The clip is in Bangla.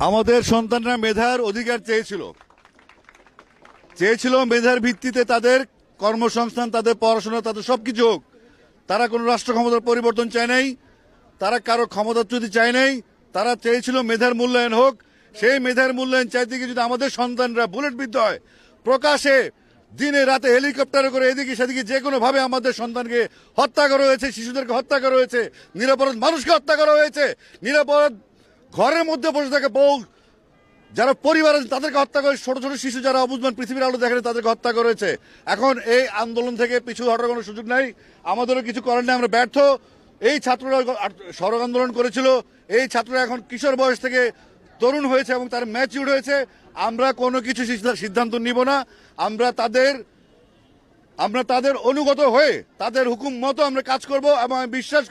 আমাদের সন্তানরা মেধার অধিকার চেয়েছিল মেধার ভিত্তিতে তাদের কর্মসংস্থান, তাদের পড়াশোনা, তাদের সবকিছু হোক। তারা কোনো রাষ্ট্র ক্ষমতার পরিবর্তন চায় নাই, তারা কারো ক্ষমতাচ্যুতি চায় নাই, তারা চেয়েছিল মেধার মূল্যায়ন হোক। সেই মেধার মূল্যায়ন চাইতে গিয়ে যদি আমাদের সন্তানরা বুলেট বিদ্ধ হয়, প্রকাশে দিনে রাতে হেলিকপ্টারে করে এদিকে সেদিকে যে কোনো ভাবে আমাদের সন্তানকে হত্যা করা হয়েছে, শিশুদেরকে হত্যা করা হয়েছে, নিরাপরাধ মানুষকে হত্যা করা হয়েছে, নিরাপরাধ ঘরের মধ্যে বসে থাকে বউ যারা পরিবার আছে তাদেরকে হত্যা করে, ছোট ছোট শিশু যারা অবুঝমান পৃথিবীর আলো দেখেন তাদেরকে হত্যা করেছে। এখন এই আন্দোলন থেকে পিছু হটার কোনো সুযোগ নাই, আমাদেরও কিছু করার নেই, আমরা ব্যর্থ। এই ছাত্ররা সড়ক আন্দোলন করেছিল, এই ছাত্ররা এখন কিশোর বয়স থেকে তরুণ হয়েছে এবং তারা ম্যাচিউর হয়েছে। আমরা কোনো কিছু সিদ্ধান্ত নিব না, আমরা তাদের অনুগত হয়ে তাদের হুকুম মতো আমরা কাজ করব এবং আমি বিশ্বাস